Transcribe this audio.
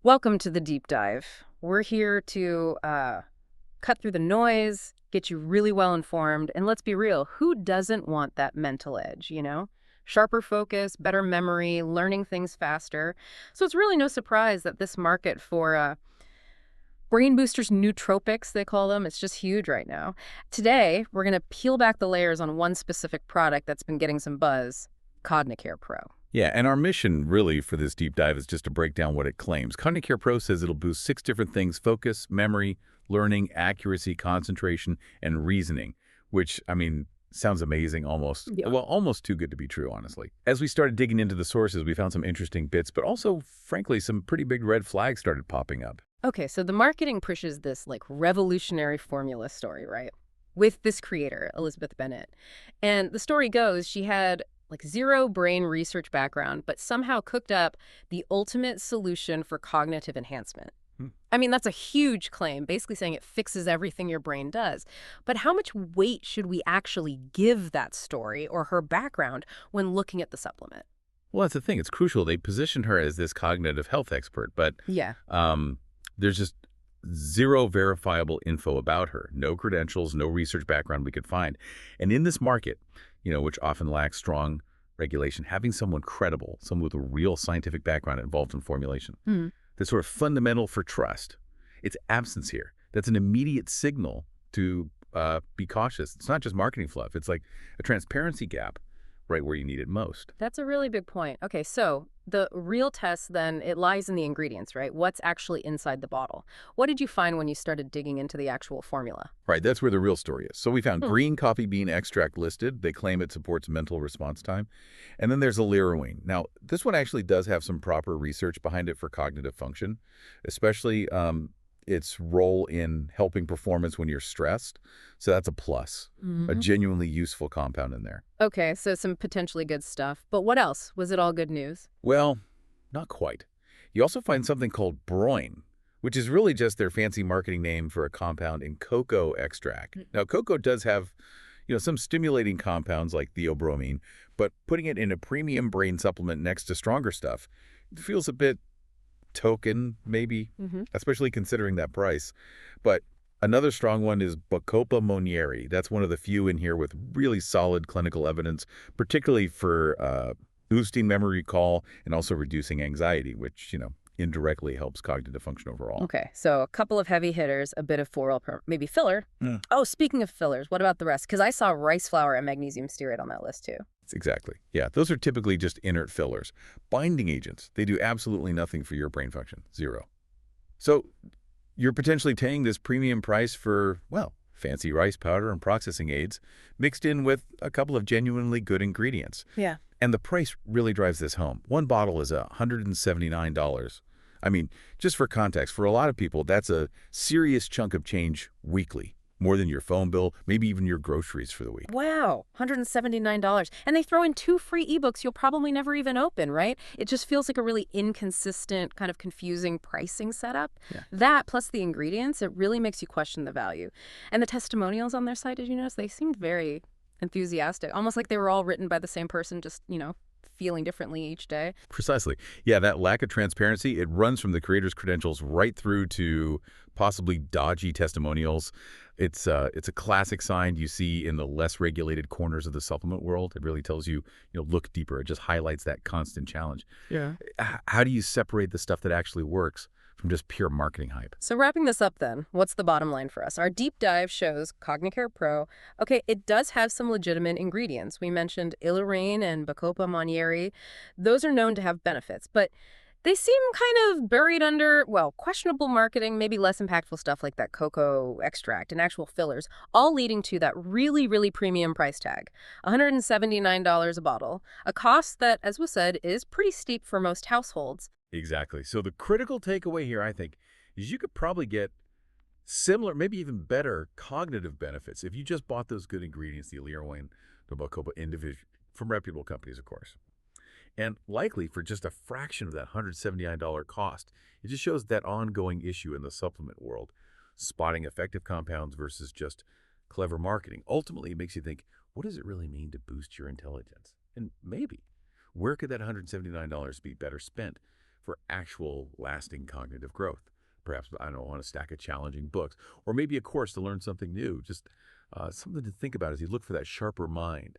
Welcome to the deep dive. We're here to cut through the noise, get you really well informed, and let's be real, who doesn't want that mental edge, you know? Sharper focus, better memory, learning things faster. So it's really no surprise that this market for brain boosters, nootropics, they call them, it's just huge right now. Today, we're going to peel back the layers on one specific product that's been getting some buzz, CogniCare Pro. Yeah, and our mission really for this deep dive is just to break down what it claims. CogniCare Pro says it'll boost 6 different things: focus, memory, learning, accuracy, concentration, and reasoning, which, I mean, sounds amazing almost. Yeah. Well, almost too good to be true, honestly. As we started digging into the sources, we found some interesting bits, but also, frankly, some pretty big red flags started popping up. Okay, so the marketing pushes this like revolutionary formula story, right? With this creator, Elizabeth Bennett. And the story goes she had like zero brain research background, but somehow cooked up the ultimate solution for cognitive enhancement. Hmm. I mean, that's a huge claim, basically saying it fixes everything your brain does. But how much weight should we actually give that story or her background when looking at the supplement? Well, that's the thing. It's crucial. They positioned her as this cognitive health expert, but Yeah. there's just zero verifiable info about her. No credentials, no research background we could find. And in this market, which often lacks strong regulation, having someone credible, someone with a real scientific background involved in formulation, that's sort of fundamental for trust. It's absence here. That's an immediate signal to be cautious. It's not just marketing fluff. It's like a transparency gap right where you need it most. That's a really big point. Okay, so the real test then, it lies in the ingredients, right? What's actually inside the bottle? What did you find when you started digging into the actual formula? Right, that's where the real story is. So we found Hmm. green coffee bean extract listed. They claim it supports mental response time. And then there's allurine. Now, this one actually does have some proper research behind it for cognitive function, especially its role in helping performance when you're stressed. So that's a plus, a genuinely useful compound in there. Okay, so some potentially good stuff. But what else? Was it all good news? Well, not quite. You also find something called broin, which is really just their fancy marketing name for a compound in cocoa extract. Now, cocoa does have, some stimulating compounds like theobromine, but putting it in a premium brain supplement next to stronger stuff feels a bit token, maybe, especially considering that price. But another strong one is Bacopa monnieri. That's one of the few in here with really solid clinical evidence, particularly for boosting memory recall and also reducing anxiety, which, indirectly helps cognitive function overall. Okay, so a couple of heavy hitters, a bit of maybe filler. Yeah. Oh, speaking of fillers, what about the rest? Because I saw rice flour and magnesium stearate on that list too. Exactly. Yeah, those are typically just inert fillers. Binding agents, they do absolutely nothing for your brain function. Zero. So you're potentially paying this premium price for, well, fancy rice powder and processing aids mixed in with a couple of genuinely good ingredients. Yeah. And the price really drives this home. One bottle is $179. I mean, just for context, for a lot of people, that's a serious chunk of change weekly, more than your phone bill, maybe even your groceries for the week. Wow, $179. And they throw in 2 free ebooks you'll probably never even open, right? It just feels like a really inconsistent, kind of confusing pricing setup. Yeah. That plus the ingredients, it really makes you question the value. And the testimonials on their site, did you notice? They seemed very enthusiastic, almost like they were all written by the same person, just, feeling differently each day. Precisely. Yeah, that lack of transparency, it runs from the creator's credentials right through to possibly dodgy testimonials. It's a classic sign you see in the less regulated corners of the supplement world. It really tells you, look deeper. It just highlights that constant challenge. Yeah. How do you separate the stuff that actually works from just pure marketing hype? So wrapping this up then, what's the bottom line for us? Our deep dive shows CogniCare Pro. Okay, it does have some legitimate ingredients. We mentioned illurine and Bacopa monnieri. Those are known to have benefits, but they seem kind of buried under, well, questionable marketing, maybe less impactful stuff like that cocoa extract and actual fillers, all leading to that really, really premium price tag, $179 a bottle, a cost that, as was said, is pretty steep for most households. Exactly. So the critical takeaway here, I think, is you could probably get similar, maybe even better cognitive benefits if you just bought those good ingredients, the allurine, the Bacopa, individually, from reputable companies, of course. And likely for just a fraction of that $179 cost. It just shows that ongoing issue in the supplement world, spotting effective compounds versus just clever marketing. Ultimately, it makes you think, what does it really mean to boost your intelligence? And maybe, where could that $179 be better spent for actual lasting cognitive growth. Perhaps, I don't know, on a stack of challenging books, or maybe a course to learn something new. Just something to think about as you look for that sharper mind.